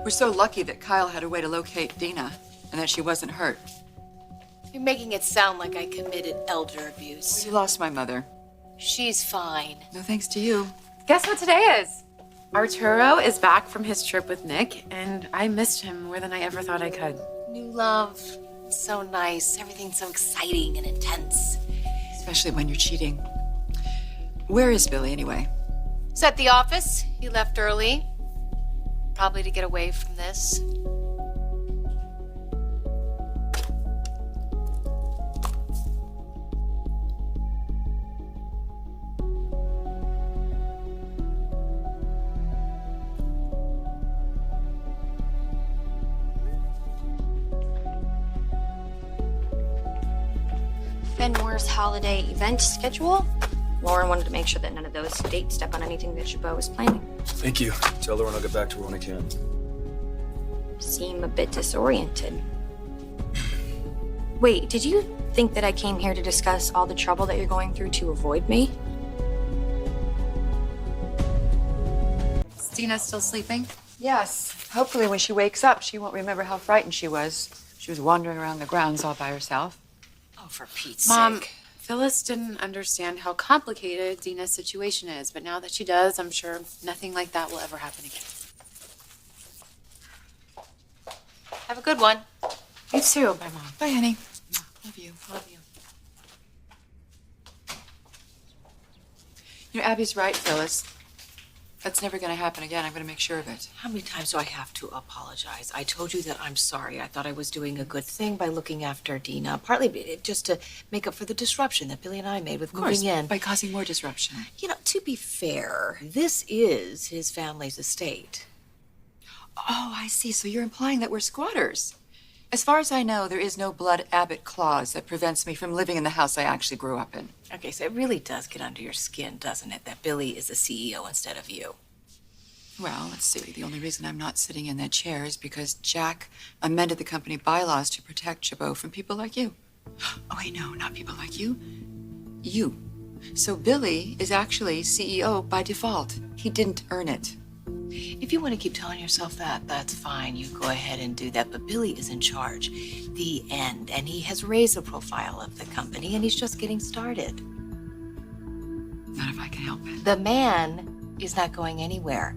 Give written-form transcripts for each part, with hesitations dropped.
We're so lucky that Kyle had a way to locate Dina and that she wasn't hurt. You're making it sound like I committed elder abuse. You lost my mother. She's fine. No thanks to you. Guess what today is? Arturo is back from his trip with Nick, and I missed him more than I ever thought I could. New love. It's so nice. Everything's so exciting and intense. Especially when you're cheating. Where is Billy anyway? He's at the office. He left early. Probably to get away from this. Fenmore's holiday event schedule. Lauren wanted to make sure that none of those dates step on anything that Chabot was planning. Thank you. Tell Lauren I'll get back to her when I can. Seem a bit disoriented. Wait, did you think that I came here to discuss all the trouble that you're going through to avoid me? Is Dina still sleeping? Yes. Hopefully when she wakes up, she won't remember how frightened she was. She was wandering around the grounds all by herself. Oh, for Pete's Mom, sake. Phyllis didn't understand how complicated Dina's situation is, but now that she does, I'm sure nothing like that will ever happen again. Have a good one. You too. Bye, Mom. Bye, honey. Love you. Love you. You know, Abby's right, Phyllis. That's never going to happen again. I'm going to make sure of it. How many times do I have to apologize? I told you that I'm sorry. I thought I was doing a good thing by looking after Dina, partly just to make up for the disruption that Billy and I made with moving in. By causing more disruption. You know, to be fair, this is his family's estate. Oh, I see. So you're implying that we're squatters. As far as I know, there is no blood Abbott clause that prevents me from living in the house I actually grew up in. Okay, so it really does get under your skin, doesn't it, that Billy is the CEO instead of you? Well, let's see. The only reason I'm not sitting in that chair is because Jack amended the company bylaws to protect Chabot from people like you. Oh, wait, no, not people like you. You. So Billy is actually CEO by default. He didn't earn it. If you want to keep telling yourself that, that's fine. You go ahead and do that. But Billy is in charge. The end. And he has raised the profile of the company, and he's just getting started. Not if I can help it. The man is not going anywhere.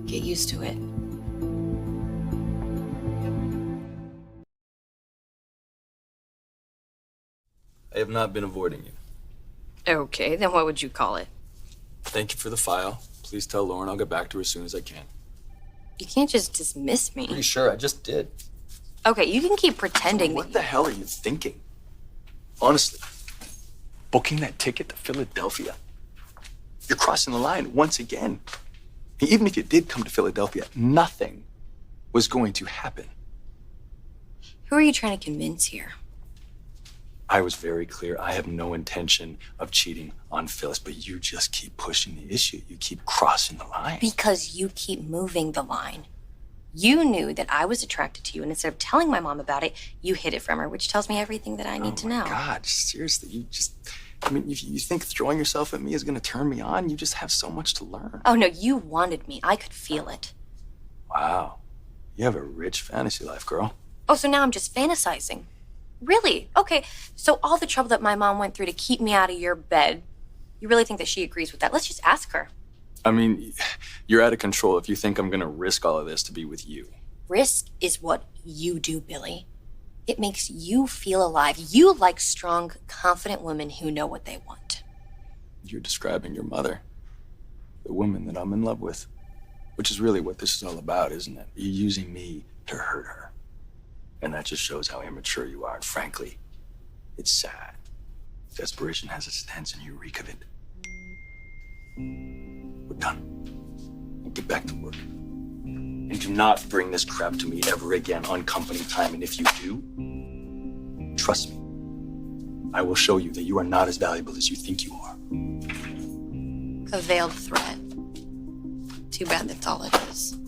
Get used to it. I have not been avoiding you. Okay, then what would you call it? Thank you for the file. Please tell Lauren I'll get back to her as soon as I can. You can't just dismiss me. Pretty sure I just did. Okay, you can keep pretending What the hell are you thinking? Honestly, booking that ticket to Philadelphia? You're crossing the line once again. Even if you did come to Philadelphia, nothing was going to happen. Who are you trying to convince here? I was very clear. I have no intention of cheating on Phyllis, but you just keep pushing the issue. You keep crossing the line. Because you keep moving the line. You knew that I was attracted to you, and instead of telling my mom about it, you hid it from her, which tells me everything that I need to know. Oh, my God, seriously, I mean, if you think throwing yourself at me is going to turn me on, you just have so much to learn. Oh, no, you wanted me. I could feel it. Wow. You have a rich fantasy life, girl. Oh, so now I'm just fantasizing. Really? Okay, so all the trouble that my mom went through to keep me out of your bed, you really think that she agrees with that? Let's just ask her. I mean, you're out of control if you think I'm going to risk all of this to be with you. Risk is what you do, Billy. It makes you feel alive. You like strong, confident women who know what they want. You're describing your mother, the woman that I'm in love with, which is really what this is all about, isn't it? You're using me to hurt her. And that just shows how immature you are. And frankly, it's sad. Desperation has its dents and you reek of it. We're done. We'll get back to work. And do not bring this crap to me ever again on company time. And if you do, trust me, I will show you that you are not as valuable as you think you are. A veiled threat. Too bad that's all it is.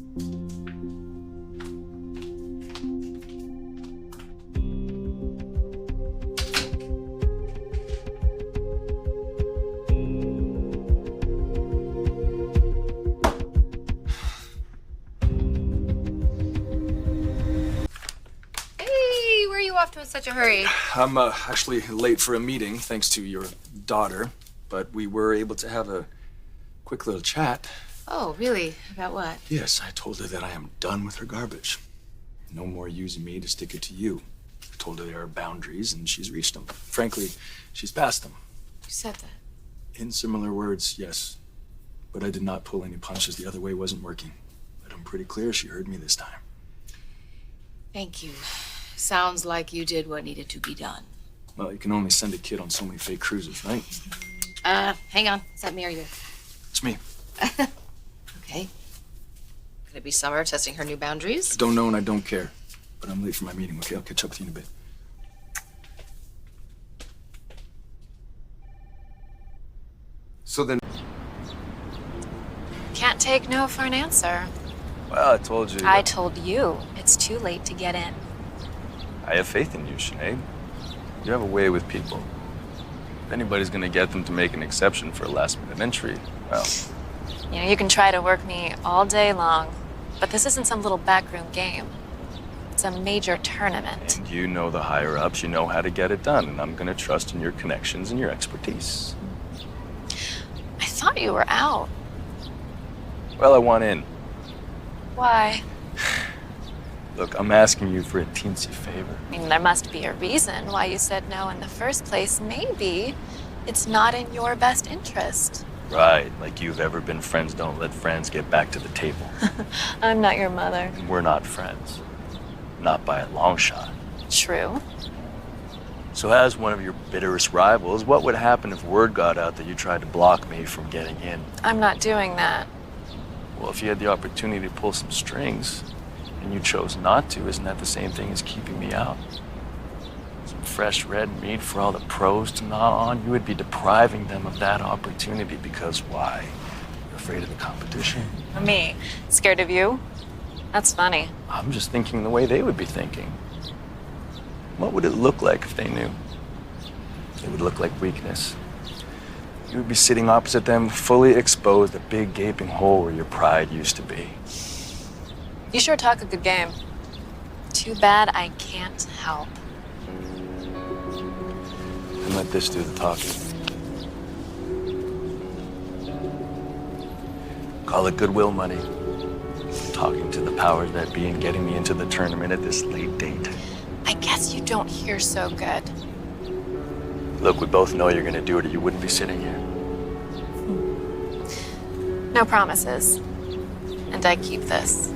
off to in such a hurry? I'm actually late for a meeting, thanks to your daughter, but we were able to have a quick little chat. Oh, really? About what? Yes, I told her that I am done with her garbage. No more using me to stick it to you. I told her there are boundaries, and she's reached them. Frankly, she's passed them. You said that. In similar words, yes. But I did not pull any punches. The other way wasn't working. But I'm pretty clear she heard me this time. Thank you. Sounds like you did what needed to be done. Well, you can only send a kid on so many fake cruises, right? Hang on. Is that me or you? It's me. Okay. Could it be Summer testing her new boundaries? I don't know and I don't care. But I'm late for my meeting, okay? I'll catch up with you in a bit. So then, Can't take no for an answer. Well, I told you. I told you it's too late to get in. I have faith in you, Sinead. You have a way with people. If anybody's gonna get them to make an exception for a last-minute entry, well, You know, you can try to work me all day long, but this isn't some little backroom game. It's a major tournament. and you know the higher-ups, you know how to get it done, and I'm gonna trust in your connections and your expertise. I thought you were out. Well, I want in. Why? Look, I'm asking you for a teensy favor. I mean, there must be a reason why you said no in the first place. Maybe it's not in your best interest. Right, like you've ever been friends don't let friends get back to the table. I'm not your mother. And we're not friends. Not by a long shot. True. So as one of your bitterest rivals, what would happen if word got out that you tried to block me from getting in? I'm not doing that. Well, if you had the opportunity to pull some strings, and you chose not to, isn't that the same thing as keeping me out? Some fresh red meat for all the pros to gnaw on? You would be depriving them of that opportunity because why? You're afraid of the competition? Me? Scared of you? That's funny. I'm just thinking the way they would be thinking. What would it look like if they knew? It would look like weakness. You would be sitting opposite them, fully exposed, a big gaping hole where your pride used to be. You sure talk a good game. Too bad I can't help. And let this do the talking. Call it goodwill money. Talking to the powers that be and getting me into the tournament at this late date. I guess you don't hear so good. Look, we both know you're gonna do it or you wouldn't be sitting here. No promises. And I keep this.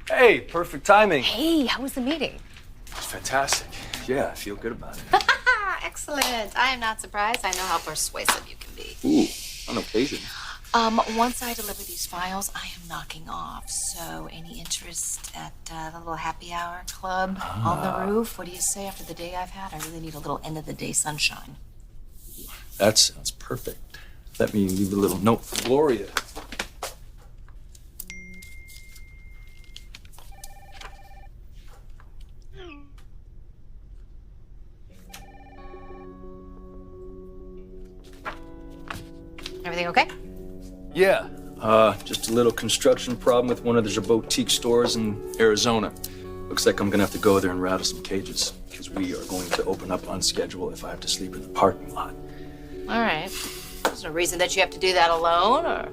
Hey, perfect timing. Hey, how was the meeting? Fantastic. Yeah, I feel good about it. Excellent. I am not surprised. I know how persuasive you can be. Ooh, on occasion. Once I deliver these files, I am knocking off. So, any interest at the little happy hour club on the roof? What do you say after the day I've had? I really need a little end of the day sunshine. That sounds perfect. Let me leave a little note for Gloria. Everything okay? Yeah, just a little construction problem with one of the boutique stores in Arizona. Looks like I'm gonna have to go there and rattle some cages, because we are going to open up on schedule if I have to sleep in the parking lot. All right. There's no reason that you have to do that alone or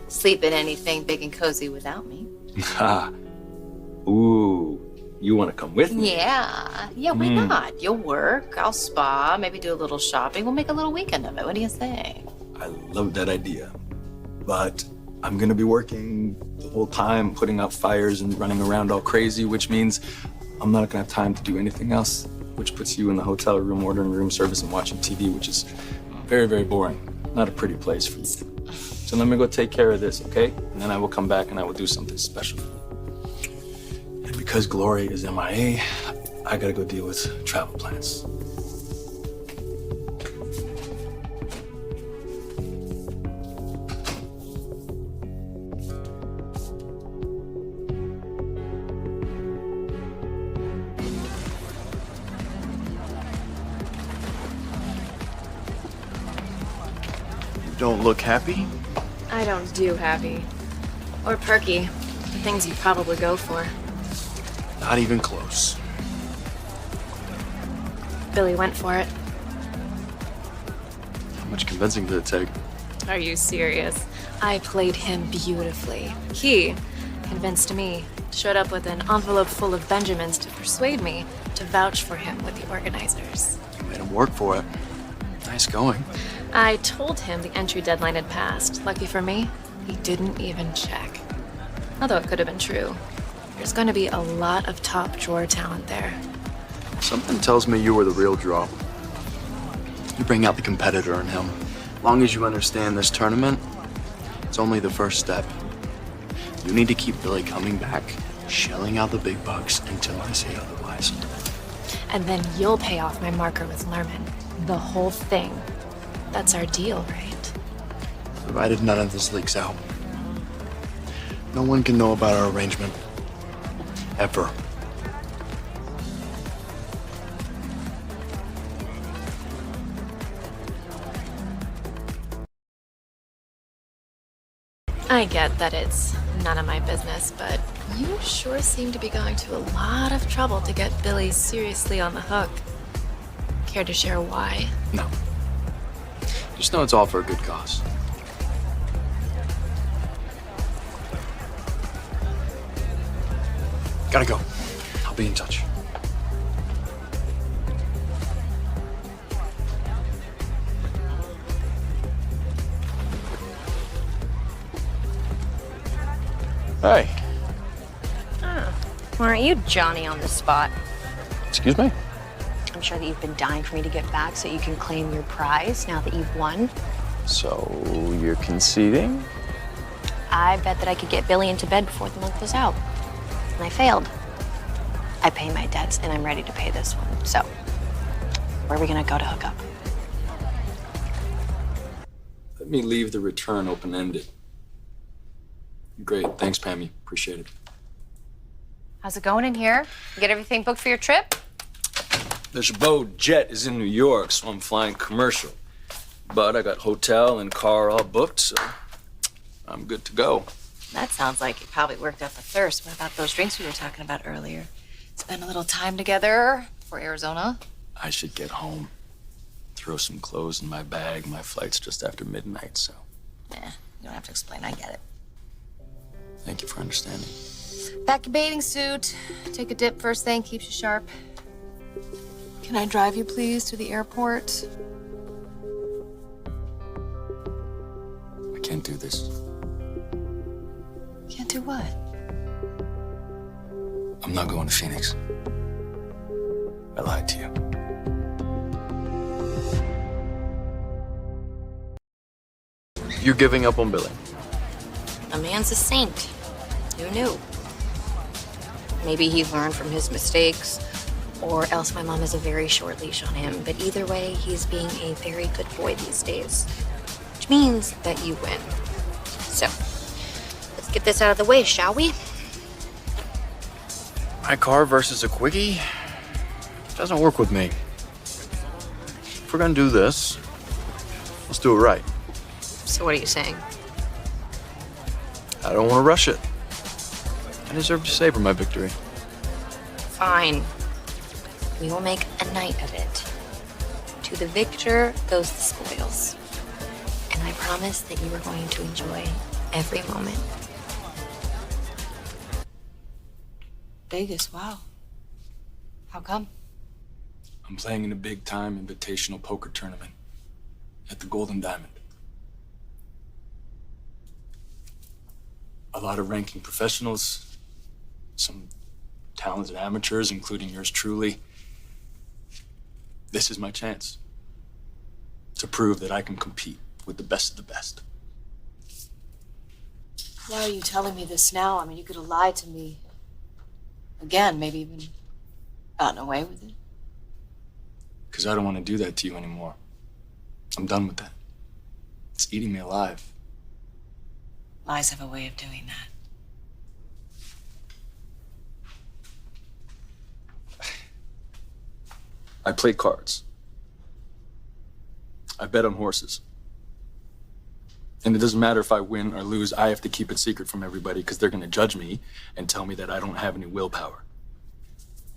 sleep in anything big and cozy without me. Ha! Ooh, you wanna come with me? Yeah, why not? You'll work, I'll spa, maybe do a little shopping. We'll make a little weekend of it. What do you think? I love that idea, but I'm gonna be working the whole time, putting out fires and running around all crazy, which means I'm not gonna have time to do anything else, which puts you in the hotel room ordering room service and watching TV, which is very, very boring. Not a pretty place for you. So let me go take care of this, okay? And then I will come back and I will do something special. And because Gloria is MIA, I gotta go deal with travel plans. don't look happy. I don't do happy. Or perky. The things you probably go for. Not even close. Billy went for it. How much convincing did it take? Are you serious? I played him beautifully. He convinced me. Showed up with an envelope full of Benjamins to persuade me to vouch for him with the organizers. You made him work for it. Nice going. I told him the entry deadline had passed. Lucky for me, he didn't even check. Although it could have been true. There's going to be a lot of top drawer talent there. Something tells me you were the real draw. You bring out the competitor in him. Long as you understand this tournament, it's only the first step. You need to keep Billy coming back, shelling out the big bucks until I say otherwise. And then you'll pay off my marker with Lerman. The whole thing. That's our deal, right? Provided none of this leaks out. No one can know about our arrangement. Ever. I get that it's none of my business, but you sure seem to be going to a lot of trouble to get Billy seriously on the hook. Care to share why? No. Just know it's all for a good cause. Gotta go. I'll be in touch. Hey. Oh, aren't you Johnny on the spot? Excuse me? I'm sure that you've been dying for me to get back so you can claim your prize now that you've won. So, you're conceding? I bet that I could get Billy into bed before the month was out. And I failed. I pay my debts, and I'm ready to pay this one. So, where are we gonna go to hook up? Let me leave the return open-ended. Great. Thanks, Pammy. Appreciate it. How's it going in here? You get everything booked for your trip? The Chabot jet is in New York, so I'm flying commercial. But I got hotel and car all booked, so I'm good to go. That sounds like you probably worked up a thirst. What about those drinks we were talking about earlier? Spend a little time together for Arizona? I should get home. Throw some clothes in my bag. My flight's just after midnight, so You don't have to explain. I get it. thank you for understanding. Pack your bathing suit. Take a dip first thing. Keeps you sharp. Can I drive you, please, to the airport? I can't do this. Can't do what? I'm not going to Phoenix. I lied to you. You're giving up on Billy. A man's a saint. Who knew? Maybe he learned from his mistakes, or else my mom has a very short leash on him. But either way, he's being a very good boy these days, which means that you win. So, let's get this out of the way, shall we? My car versus a quickie doesn't work with me. If we're gonna do this, let's do it right. So what are you saying? I don't want to rush it. I deserve to savor my victory. Fine. We will make a night of it. To the victor goes the spoils. And I promise that you are going to enjoy every moment. Vegas, wow. How come? I'm playing in a big-time invitational poker tournament at the Golden Diamond. A lot of ranking professionals, some talented amateurs, including yours truly. This is my chance to prove that I can compete with the best of the best. Why are you telling me this now? I mean, you could have lied to me. Again, maybe even gotten away with it. Because I don't want to do that to you anymore. I'm done with that. It's eating me alive. Lies have a way of doing that. I play cards. I bet on horses. And it doesn't matter if I win or lose, I have to keep it secret from everybody because they're going to judge me and tell me that I don't have any willpower.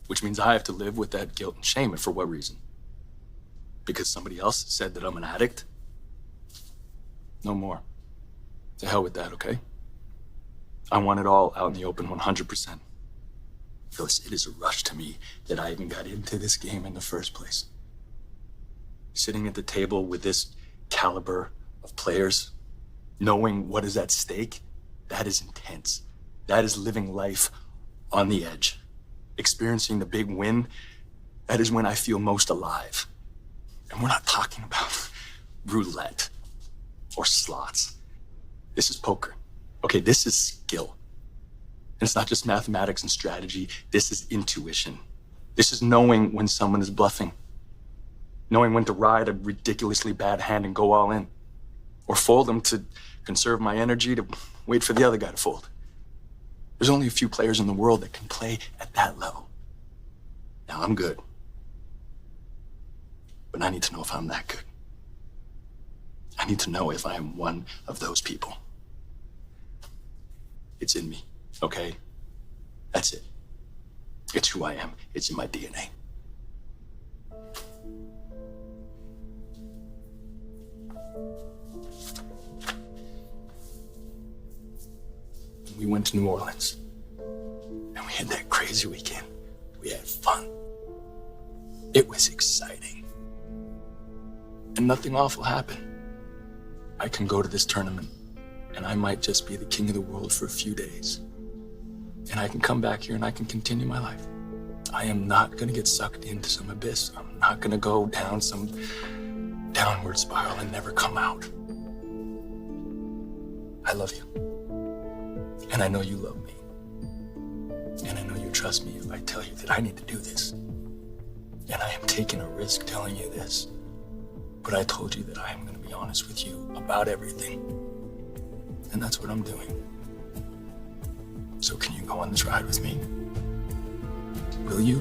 Which means I have to live with that guilt and shame. And for what reason? Because somebody else said that I'm an addict? No more. To hell with that, okay? I want it all out in the open 100%. Phyllis, it is a rush to me that I even got into this game in the first place. Sitting at the table with this caliber of players, knowing what is at stake, that is intense. That is living life on the edge. Experiencing the big win, that is when I feel most alive. And we're not talking about roulette or slots. This is poker. Okay, this is skill. And it's not just mathematics and strategy. This is intuition. This is knowing when someone is bluffing. Knowing when to ride a ridiculously bad hand and go all in. Or fold them to conserve my energy to wait for the other guy to fold. There's only a few players in the world that can play at that level. Now, I'm good. But I need to know if I'm that good. I need to know if I am one of those people. It's in me, okay? That's it. It's who I am. It's in my DNA. We went to New Orleans, and we had that crazy weekend. We had fun. It was exciting. And nothing awful happened. I can go to this tournament, and I might just be the king of the world for a few days. And I can come back here and I can continue my life. I am not gonna get sucked into some abyss. I'm not gonna go down some downward spiral and never come out. I love you. And I know you love me. And I know you trust me if I tell you that I need to do this. And I am taking a risk telling you this. But I told you that I am going to be honest with you about everything. And that's what I'm doing. So can you go on this ride with me? Will you?